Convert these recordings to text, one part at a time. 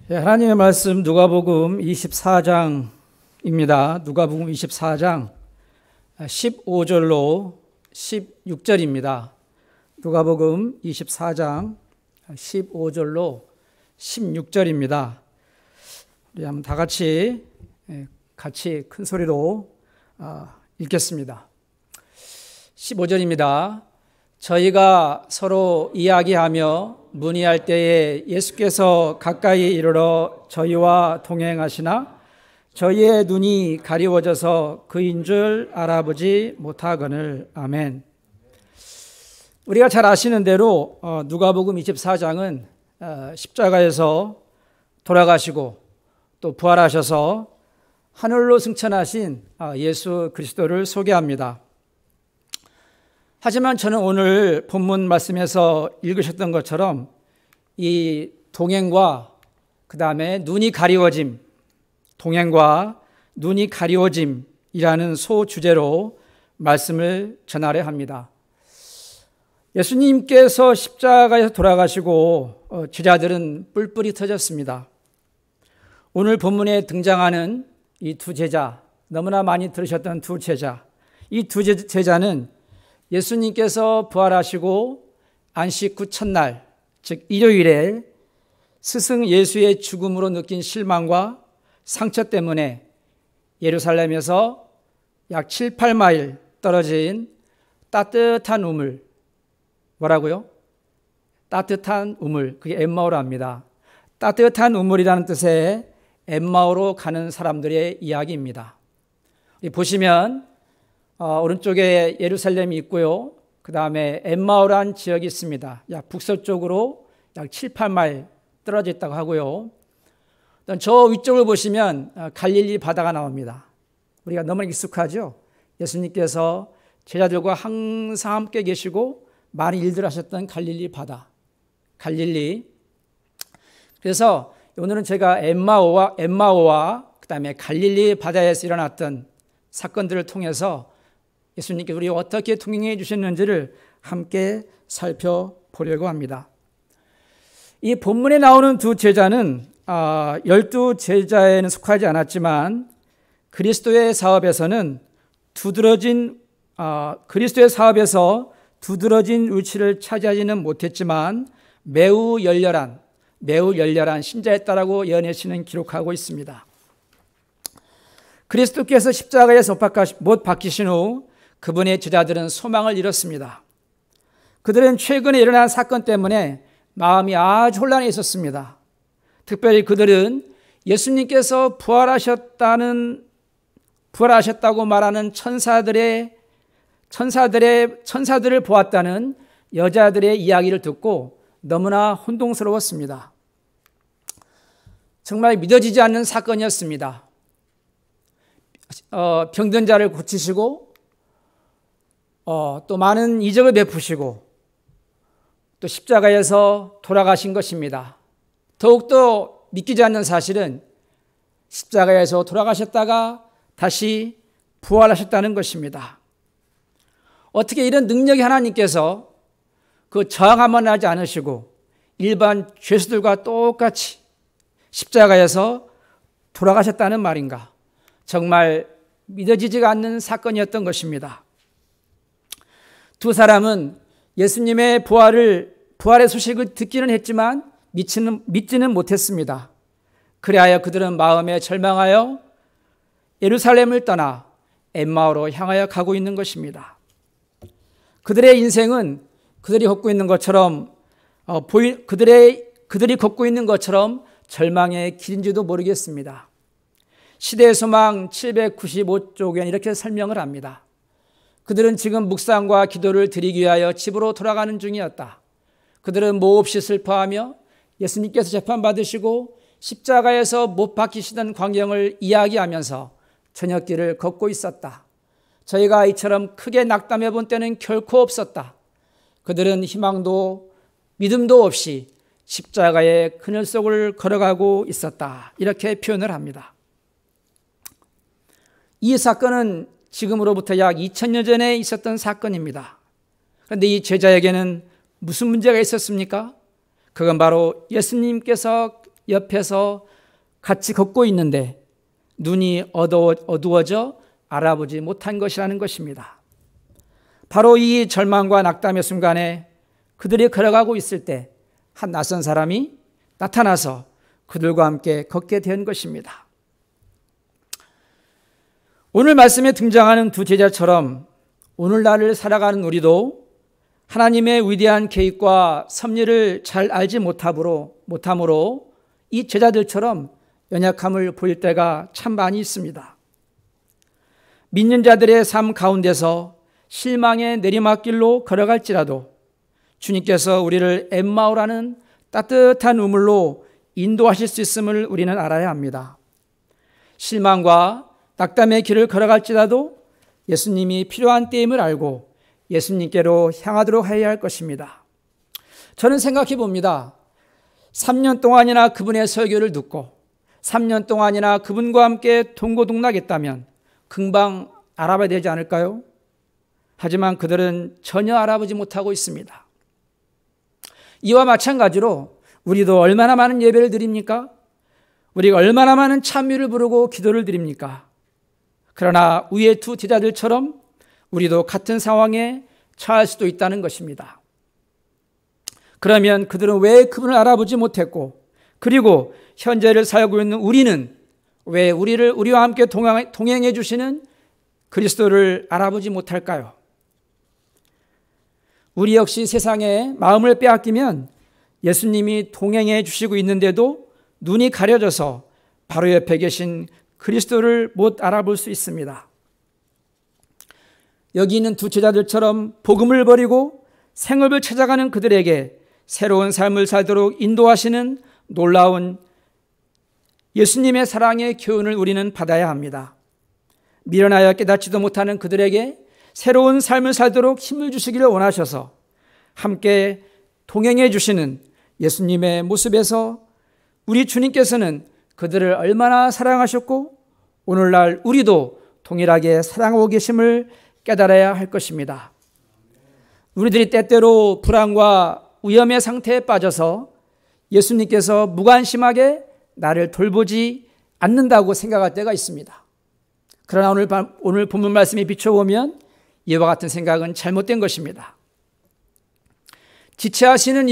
하나님의 말씀 누가복음 24장입니다. 누가복음 24장 15절로 16절입니다. 누가복음 24장 15절로 16절입니다. 우리 한번 다 같이 큰 소리로 읽겠습니다. 15절입니다. 저희가 서로 이야기하며 문의할 때에 예수께서 가까이 이르러 저희와 동행하시나 저희의 눈이 가리워져서 그인 줄 알아보지 못하거늘. 아멘. 우리가 잘 아시는 대로 누가복음 24장은 십자가에서 돌아가시고 또 부활하셔서 하늘로 승천하신 예수 그리스도를 소개합니다. 하지만 저는 오늘 본문 말씀에서 읽으셨던 것처럼 이 동행과 그 다음에 눈이 가리워짐, 동행과 눈이 가리워짐이라는 소주제로 말씀을 전하려 합니다. 예수님께서 십자가에서 돌아가시고 제자들은 뿔뿔이 터졌습니다. 오늘 본문에 등장하는 이 두 제자, 너무나 많이 들으셨던 두 제자, 이 두 제자는 예수님께서 부활하시고 안식 후 첫날, 즉 일요일에 스승 예수의 죽음으로 느낀 실망과 상처 때문에 예루살렘에서 약 7, 8마일 떨어진 따뜻한 우물, 뭐라고요? 따뜻한 우물, 그게 엠마오라 합니다. 따뜻한 우물이라는 뜻의 엠마오로 가는 사람들의 이야기입니다. 보시면 오른쪽에 예루살렘이 있고요. 그 다음에 엠마오라는 지역이 있습니다. 약 북서쪽으로 약 7, 8마일 떨어져 있다고 하고요. 저 위쪽을 보시면 갈릴리 바다가 나옵니다. 우리가 너무 익숙하죠? 예수님께서 제자들과 항상 함께 계시고 많은 일들을 하셨던 갈릴리 바다, 갈릴리. 그래서 오늘은 제가 엠마오와 그 다음에 갈릴리 바다에서 일어났던 사건들을 통해서 예수님께서 우리 어떻게 동행해 주셨는지를 함께 살펴보려고 합니다. 이 본문에 나오는 두 제자는 12제자에는 속하지 않았지만 그리스도의 사업에서 두드러진 위치를 차지하지는 못했지만 매우 열렬한 신자였다라고 연애신은 기록하고 있습니다. 그리스도께서 십자가에서 못 박히신 후 그분의 제자들은 소망을 잃었습니다. 그들은 최근에 일어난 사건 때문에 마음이 아주 혼란해 있었습니다. 특별히 그들은 예수님께서 부활하셨다고 말하는 천사들을 보았다는 여자들의 이야기를 듣고 너무나 혼동스러웠습니다. 정말 믿어지지 않는 사건이었습니다. 병든 자를 고치시고 또 많은 이적을 베푸시고 또 십자가에서 돌아가신 것입니다. 더욱더 믿기지 않는 사실은 십자가에서 돌아가셨다가 다시 부활하셨다는 것입니다. 어떻게 이런 능력이 하나님께서 그 저항만 하지 않으시고 일반 죄수들과 똑같이 십자가에서 돌아가셨다는 말인가? 정말 믿어지지가 않는 사건이었던 것입니다. 두 사람은 예수님의 부활의 소식을 듣기는 했지만 믿지는 못했습니다. 그리하여 그들은 마음에 절망하여 예루살렘을 떠나 엠마오로 향하여 가고 있는 것입니다. 그들의 인생은 그들이 걷고 있는 것처럼 절망의 길인지도 모르겠습니다. 시대의 소망 795쪽에는 이렇게 설명을 합니다. 그들은 지금 묵상과 기도를 드리기 위하여 집으로 돌아가는 중이었다. 그들은 몹시 슬퍼하며 예수님께서 재판받으시고 십자가에서 못 박히시던 광경을 이야기하면서 저녁길을 걷고 있었다. 저희가 이처럼 크게 낙담해 본 때는 결코 없었다. 그들은 희망도 믿음도 없이 십자가의 그늘 속을 걸어가고 있었다. 이렇게 표현을 합니다. 이 사건은 지금으로부터 약 2000년 전에 있었던 사건입니다. 그런데 이 제자에게는 무슨 문제가 있었습니까? 그건 바로 예수님께서 옆에서 같이 걷고 있는데 눈이 어두워져 알아보지 못한 것이라는 것입니다. 바로 이 절망과 낙담의 순간에 그들이 걸어가고 있을 때 한 낯선 사람이 나타나서 그들과 함께 걷게 된 것입니다. 오늘 말씀에 등장하는 두 제자처럼 오늘날을 살아가는 우리도 하나님의 위대한 계획과 섭리를 잘 알지 못함으로 이 제자들처럼 연약함을 보일 때가 참 많이 있습니다. 믿는 자들의 삶 가운데서 실망의 내리막길로 걸어갈지라도 주님께서 우리를 엠마오라는 따뜻한 우물로 인도하실 수 있음을 우리는 알아야 합니다. 실망과 낙담의 길을 걸어갈지라도 예수님이 필요한 때임을 알고 예수님께로 향하도록 해야 할 것입니다. 저는 생각해 봅니다. 3년 동안이나 그분의 설교를 듣고 3년 동안이나 그분과 함께 동고동락했다면 금방 알아봐야 되지 않을까요? 하지만 그들은 전혀 알아보지 못하고 있습니다. 이와 마찬가지로 우리도 얼마나 많은 예배를 드립니까? 우리가 얼마나 많은 찬미를 부르고 기도를 드립니까? 그러나 위의 두 제자들처럼 우리도 같은 상황에 처할 수도 있다는 것입니다. 그러면 그들은 왜 그분을 알아보지 못했고, 그리고 현재를 살고 있는 우리는 왜 우리와 함께 동행해 주시는 그리스도를 알아보지 못할까요? 우리 역시 세상에 마음을 빼앗기면 예수님이 동행해 주시고 있는데도 눈이 가려져서 바로 옆에 계신 그리스도를 못 알아볼 수 있습니다. 여기 있는 두 제자들처럼 복음을 버리고 생업을 찾아가는 그들에게 새로운 삶을 살도록 인도하시는 놀라운 예수님의 사랑의 교훈을 우리는 받아야 합니다. 미련하여 깨닫지도 못하는 그들에게 새로운 삶을 살도록 힘을 주시기를 원하셔서 함께 동행해 주시는 예수님의 모습에서 우리 주님께서는 그들을 얼마나 사랑하셨고 오늘날 우리도 동일하게 사랑하고 계심을 깨달아야 할 것입니다. 우리들이 때때로 불안과 위험의 상태에 빠져서 예수님께서 무관심하게 나를 돌보지 않는다고 생각할 때가 있습니다. 그러나 오늘 본문 말씀에 비춰보면 이와 같은 생각은 잘못된 것입니다. 지체하시는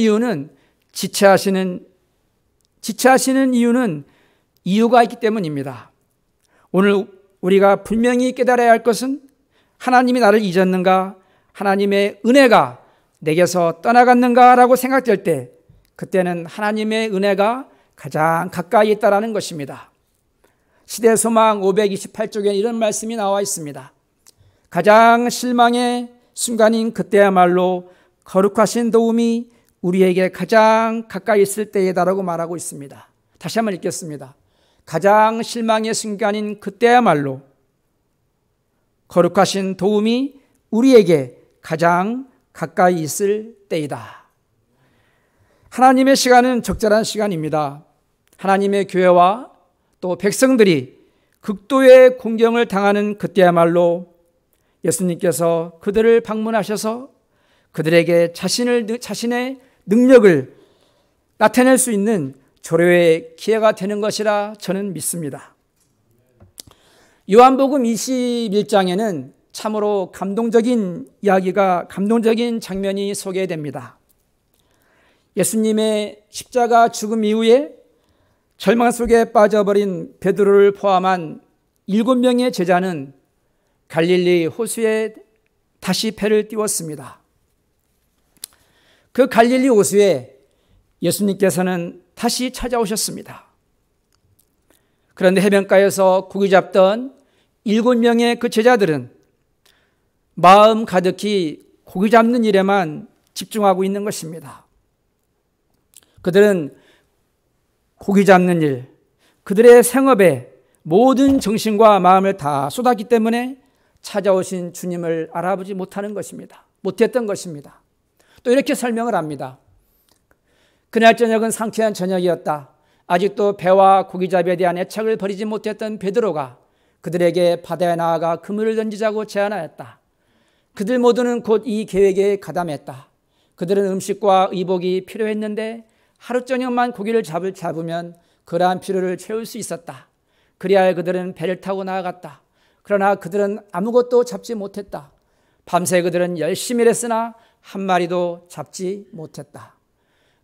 이유는 이유가 있기 때문입니다. 오늘 우리가 분명히 깨달아야 할 것은 하나님이 나를 잊었는가, 하나님의 은혜가 내게서 떠나갔는가라고 생각될 때 그때는 하나님의 은혜가 가장 가까이 있다는 것입니다. 시대소망 528쪽에 이런 말씀이 나와 있습니다. 가장 실망의 순간인 그때야말로 거룩하신 도움이 우리에게 가장 가까이 있을 때이다라고 말하고 있습니다. 다시 한번 읽겠습니다. 가장 실망의 순간인 그때야말로 거룩하신 도움이 우리에게 가장 가까이 있을 때이다. 하나님의 시간은 적절한 시간입니다. 하나님의 교회와 또 백성들이 극도의 공경을 당하는 그때야말로 예수님께서 그들을 방문하셔서 그들에게 자신의 능력을 나타낼 수 있는 조례의 기회가 되는 것이라 저는 믿습니다. 요한복음 21장에는 참으로 감동적인 장면이 소개됩니다. 예수님의 십자가 죽음 이후에 절망 속에 빠져버린 베드로를 포함한 7명의 제자는 갈릴리 호수에 다시 배를 띄웠습니다. 그 갈릴리 호수에 예수님께서는 다시 찾아오셨습니다. 그런데 해변가에서 고기 잡던 7명의 그 제자들은 마음 가득히 고기 잡는 일에만 집중하고 있는 것입니다. 그들은 고기 잡는 일, 그들의 생업에 모든 정신과 마음을 다 쏟았기 때문에 찾아오신 주님을 알아보지 못했던 것입니다. 또 이렇게 설명을 합니다. 그날 저녁은 상쾌한 저녁이었다. 아직도 배와 고기잡이에 대한 애착을 버리지 못했던 베드로가 그들에게 바다에 나아가 그물을 던지자고 제안하였다. 그들 모두는 곧 이 계획에 가담했다. 그들은 음식과 의복이 필요했는데 하루 저녁만 고기를 잡으면 그러한 필요를 채울 수 있었다. 그리하여 그들은 배를 타고 나아갔다. 그러나 그들은 아무것도 잡지 못했다. 밤새 그들은 열심히 일했으나 한 마리도 잡지 못했다.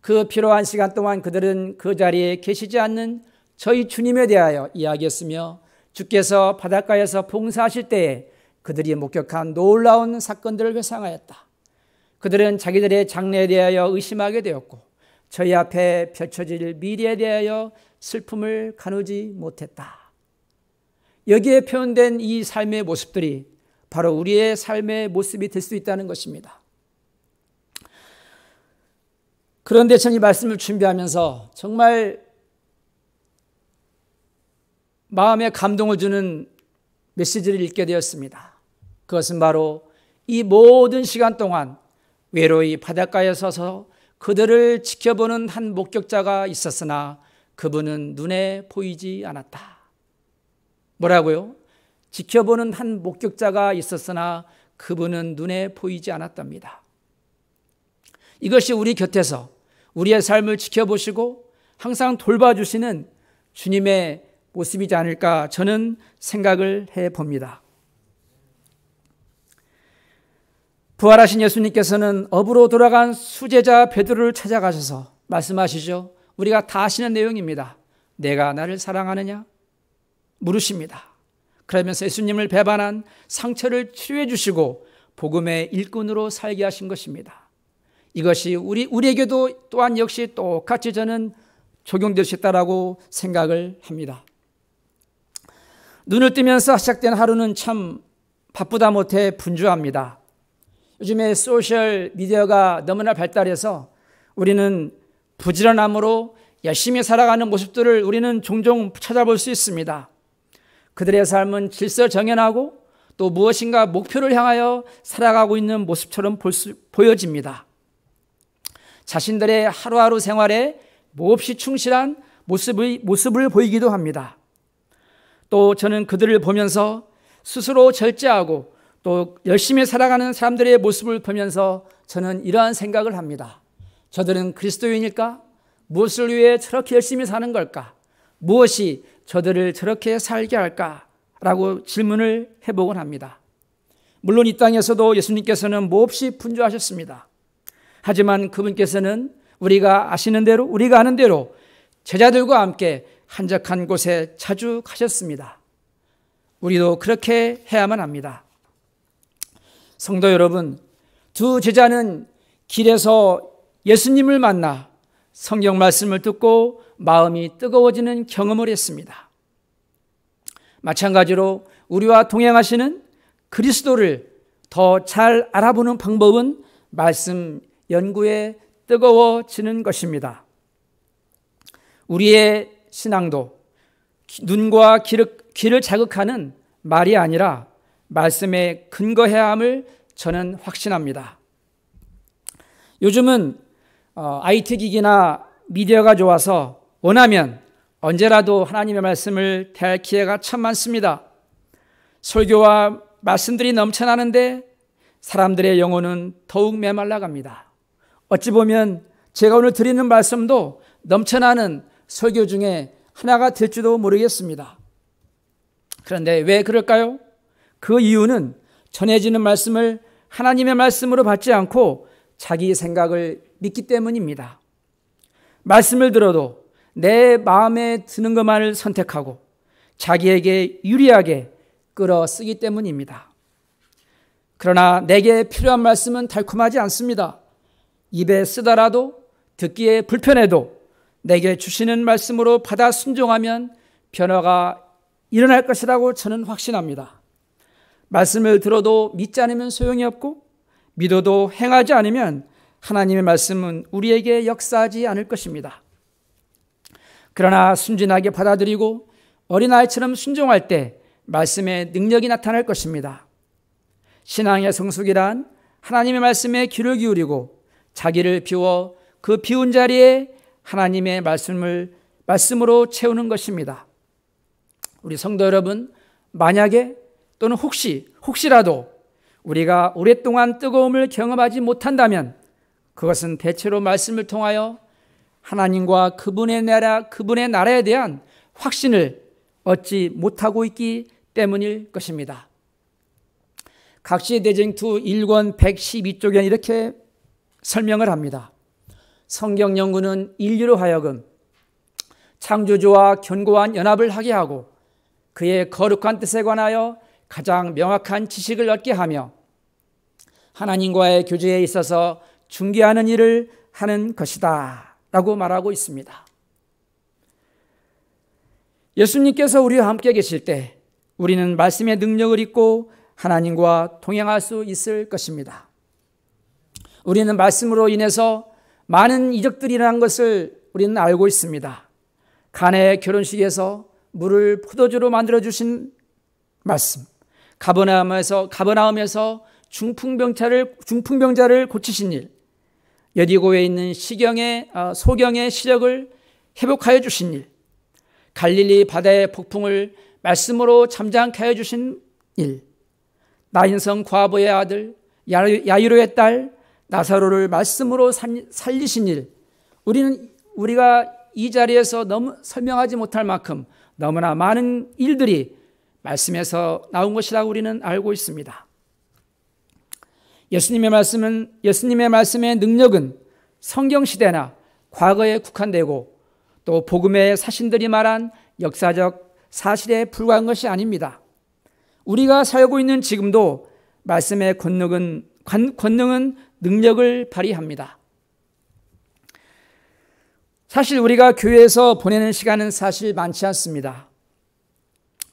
그 필요한 시간 동안 그들은 그 자리에 계시지 않는 저희 주님에 대하여 이야기했으며 주께서 바닷가에서 봉사하실 때에 그들이 목격한 놀라운 사건들을 회상하였다. 그들은 자기들의 장래에 대하여 의심하게 되었고 저희 앞에 펼쳐질 미래에 대하여 슬픔을 가누지 못했다. 여기에 표현된 이 삶의 모습들이 바로 우리의 삶의 모습이 될 수 있다는 것입니다. 그런데 저는 이 말씀을 준비하면서 정말 마음에 감동을 주는 메시지를 읽게 되었습니다. 그것은 바로 이 모든 시간 동안 외로이 바닷가에 서서 그들을 지켜보는 한 목격자가 있었으나 그분은 눈에 보이지 않았다. 뭐라고요? 지켜보는 한 목격자가 있었으나 그분은 눈에 보이지 않았답니다. 이것이 우리 곁에서 우리의 삶을 지켜보시고 항상 돌봐주시는 주님의 모습이지 않을까 저는 생각을 해봅니다. 부활하신 예수님께서는 업으로 돌아간 수제자 베드로를 찾아가셔서 말씀하시죠. 우리가 다 아시는 내용입니다. 내가 나를 사랑하느냐? 물으십니다. 그러면서 예수님을 배반한 상처를 치료해 주시고 복음의 일꾼으로 살게 하신 것입니다. 이것이 우리에게도 또한 역시 똑같이 저는 적용될 수 있다고 생각을 합니다. 눈을 뜨면서 시작된 하루는 참 바쁘다 못해 분주합니다. 요즘에 소셜 미디어가 너무나 발달해서 우리는 부지런함으로 열심히 살아가는 모습들을 우리는 종종 찾아볼 수 있습니다. 그들의 삶은 질서정연하고 또 무엇인가 목표를 향하여 살아가고 있는 모습처럼 보여집니다. 자신들의 하루하루 생활에 몹시 충실한 모습을 보이기도 합니다. 또 저는 그들을 보면서 스스로 절제하고 또 열심히 살아가는 사람들의 모습을 보면서 저는 이러한 생각을 합니다. 저들은 그리스도인일까? 무엇을 위해 저렇게 열심히 사는 걸까? 무엇이 저들을 저렇게 살게 할까? 라고 질문을 해보곤 합니다. 물론 이 땅에서도 예수님께서는 몹시 분주하셨습니다. 하지만 그분께서는 우리가 아시는 대로, 우리가 아는 대로 제자들과 함께 한적한 곳에 자주 가셨습니다. 우리도 그렇게 해야만 합니다. 성도 여러분, 두 제자는 길에서 예수님을 만나 성경 말씀을 듣고 마음이 뜨거워지는 경험을 했습니다. 마찬가지로 우리와 동행하시는 그리스도를 더 잘 알아보는 방법은 말씀 연구에 뜨거워지는 것입니다. 우리의 신앙도 눈과 귀를 자극하는 말이 아니라 말씀에 근거해야 함을 저는 확신합니다. 요즘은 IT 기기나 미디어가 좋아서 원하면 언제라도 하나님의 말씀을 대할 기회가 참 많습니다. 설교와 말씀들이 넘쳐나는데 사람들의 영혼은 더욱 메말라갑니다. 어찌 보면 제가 오늘 드리는 말씀도 넘쳐나는 설교 중에 하나가 될지도 모르겠습니다. 그런데 왜 그럴까요? 그 이유는 전해지는 말씀을 하나님의 말씀으로 받지 않고 자기 생각을 믿기 때문입니다. 말씀을 들어도 내 마음에 드는 것만을 선택하고 자기에게 유리하게 끌어쓰기 때문입니다. 그러나 내게 필요한 말씀은 달콤하지 않습니다. 입에 쓰더라도 듣기에 불편해도 내게 주시는 말씀으로 받아 순종하면 변화가 일어날 것이라고 저는 확신합니다. 말씀을 들어도 믿지 않으면 소용이 없고 믿어도 행하지 않으면 하나님의 말씀은 우리에게 역사하지 않을 것입니다. 그러나 순진하게 받아들이고 어린아이처럼 순종할 때 말씀의 능력이 나타날 것입니다. 신앙의 성숙이란 하나님의 말씀에 귀를 기울이고 자기를 비워 그 비운 자리에 하나님의 말씀으로 채우는 것입니다. 우리 성도 여러분, 만약에 또는 혹시라도 우리가 오랫동안 뜨거움을 경험하지 못한다면 그것은 대체로 말씀을 통하여 하나님과 그분의 나라에 대한 확신을 얻지 못하고 있기 때문일 것입니다. 각시대쟁투 1권 112쪽에 이렇게 설명을 합니다. 성경 연구는 인류로 하여금 창조주와 견고한 연합을 하게 하고 그의 거룩한 뜻에 관하여 가장 명확한 지식을 얻게 하며 하나님과의 교제에 있어서 중개하는 일을 하는 것이다 라고 말하고 있습니다. 예수님께서 우리와 함께 계실 때 우리는 말씀의 능력을 입고 하나님과 동행할 수 있을 것입니다. 우리는 말씀으로 인해서 많은 이적들이라는 것을 우리는 알고 있습니다. 가나의 결혼식에서 물을 포도주로 만들어주신 말씀, 가버나움에서 중풍병자를 고치신 일, 여리고에 있는 소경의 시력을 회복하여 주신 일, 갈릴리 바다의 폭풍을 말씀으로 잠잠케 하여 주신 일, 나인성 과부의 아들 야이로의 딸 나사로를 말씀으로 살리신 일, 우리가 이 자리에서 너무 설명하지 못할 만큼 너무나 많은 일들이 말씀에서 나온 것이라고 우리는 알고 있습니다. 예수님의 말씀의 능력은 성경시대나 과거에 국한되고 또 복음의 사신들이 말한 역사적 사실에 불과한 것이 아닙니다. 우리가 살고 있는 지금도 말씀의 권능은 능력을 발휘합니다. 사실 우리가 교회에서 보내는 시간은 사실 많지 않습니다.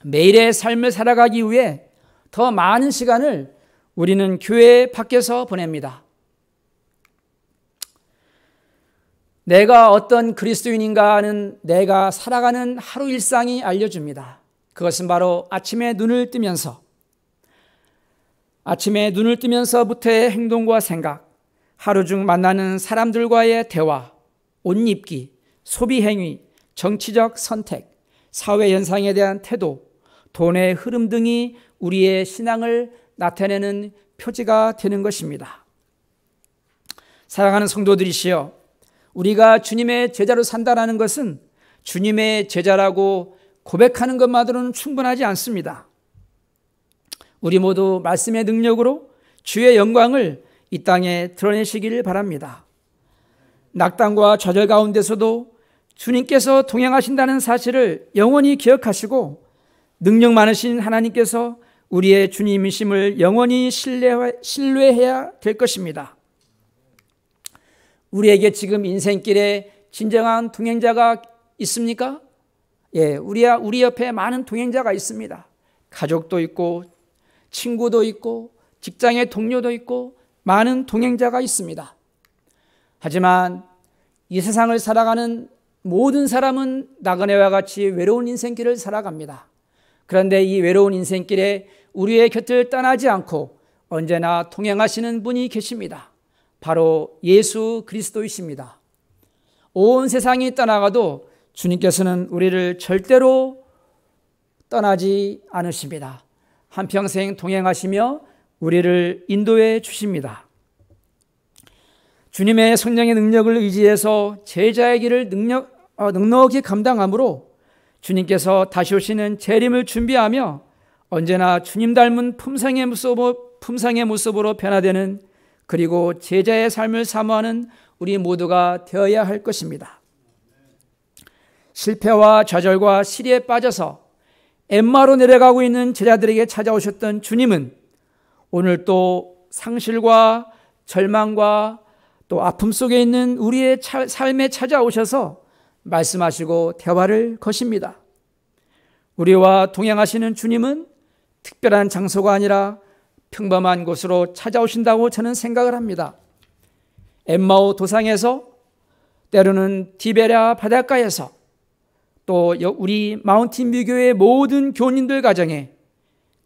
매일의 삶을 살아가기 위해 더 많은 시간을 우리는 교회 밖에서 보냅니다. 내가 어떤 그리스도인인가는 내가 살아가는 하루 일상이 알려줍니다. 그것은 바로 아침에 눈을 뜨면서부터의 행동과 생각, 하루 중 만나는 사람들과의 대화, 옷 입기, 소비 행위, 정치적 선택, 사회 현상에 대한 태도, 돈의 흐름 등이 우리의 신앙을 나타내는 표지가 되는 것입니다. 사랑하는 성도들이시여, 우리가 주님의 제자로 산다는 것은 주님의 제자라고 고백하는 것만으로는 충분하지 않습니다. 우리 모두 말씀의 능력으로 주의 영광을 이 땅에 드러내시기를 바랍니다. 낙담과 좌절 가운데서도 주님께서 동행하신다는 사실을 영원히 기억하시고 능력 많으신 하나님께서 우리의 주님이심을 영원히 신뢰해야 될 것입니다. 우리에게 지금 인생길에 진정한 동행자가 있습니까? 예, 우리 옆에 많은 동행자가 있습니다. 가족도 있고 친구도 있고 직장의 동료도 있고 많은 동행자가 있습니다. 하지만 이 세상을 살아가는 모든 사람은 나그네와 같이 외로운 인생길을 살아갑니다. 그런데 이 외로운 인생길에 우리의 곁을 떠나지 않고 언제나 동행하시는 분이 계십니다. 바로 예수 그리스도이십니다. 온 세상이 떠나가도 주님께서는 우리를 절대로 떠나지 않으십니다. 한평생 동행하시며 우리를 인도해 주십니다. 주님의 성령의 능력을 의지해서 제자의 길을 넉넉히 감당함으로 주님께서 다시 오시는 재림을 준비하며 언제나 주님 닮은 품성의 모습으로 변화되는, 그리고 제자의 삶을 사모하는 우리 모두가 되어야 할 것입니다. 실패와 좌절과 시리에 빠져서 엠마로 내려가고 있는 제자들에게 찾아오셨던 주님은 오늘 또 상실과 절망과 또 아픔 속에 있는 우리의 삶에 찾아오셔서 말씀하시고 대화를 거십니다. 우리와 동행하시는 주님은 특별한 장소가 아니라 평범한 곳으로 찾아오신다고 저는 생각을 합니다. 엠마오 도상에서, 때로는 디베랴 바닷가에서, 또 우리 마운틴 뮤교의 모든 교인들 가정에,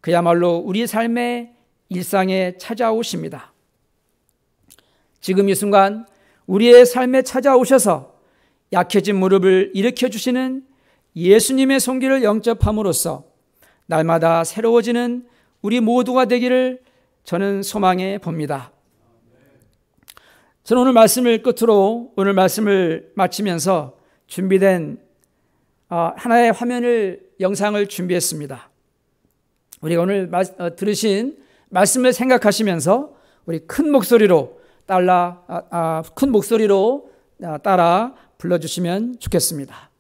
그야말로 우리 삶의 일상에 찾아오십니다. 지금 이 순간 우리의 삶에 찾아오셔서 약해진 무릎을 일으켜주시는 예수님의 손길을 영접함으로써 날마다 새로워지는 우리 모두가 되기를 저는 소망해 봅니다. 저는 오늘 말씀을 끝으로 오늘 말씀을 마치면서 준비된 하나의 영상을 준비했습니다. 우리가 오늘 들으신 말씀을 생각하시면서 우리 큰 목소리로 따라 불러주시면 좋겠습니다.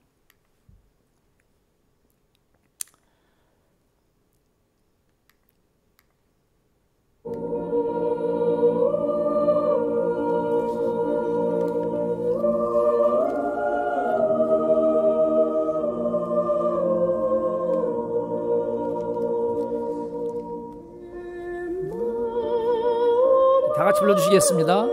다 같이 불러주시겠습니다.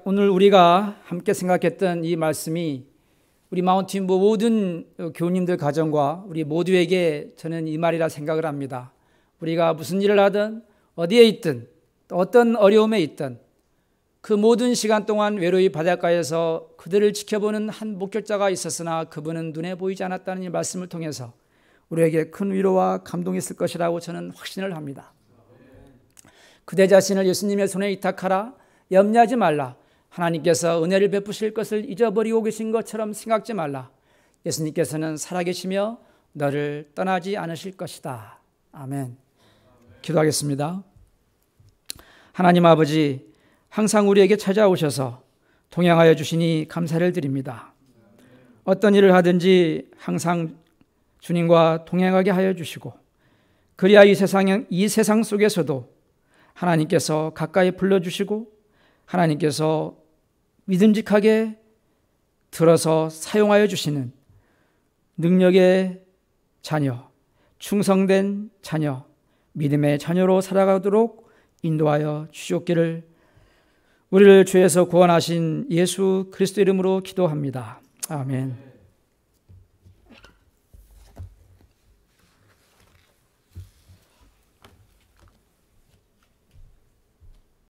오늘 우리가 함께 생각했던 이 말씀이 우리 마운틴부 모든 교우님들 가정과 우리 모두에게 저는 이 말이라 생각을 합니다. 우리가 무슨 일을 하든 어디에 있든 또 어떤 어려움에 있든 그 모든 시간 동안 외로이 바닷가에서 그들을 지켜보는 한 목격자가 있었으나 그분은 눈에 보이지 않았다는 이 말씀을 통해서 우리에게 큰 위로와 감동이 있을 것이라고 저는 확신을 합니다. 그대 자신을 예수님의 손에 의탁하라. 염려하지 말라. 하나님께서 은혜를 베푸실 것을 잊어버리고 계신 것처럼 생각지 말라. 예수님께서는 살아계시며 너를 떠나지 않으실 것이다. 아멘. 기도하겠습니다. 하나님 아버지, 항상 우리에게 찾아오셔서 동행하여 주시니 감사를 드립니다. 어떤 일을 하든지 항상 주님과 동행하게 하여 주시고 그리야 이 세상 속에서도 하나님께서 가까이 불러주시고 하나님께서 믿음직하게 들어서 사용하여 주시는 능력의 자녀, 충성된 자녀, 믿음의 자녀로 살아가도록 인도하여 주시옵기를 우리를 죄에서 구원하신 예수 그리스도 이름으로 기도합니다. 아멘.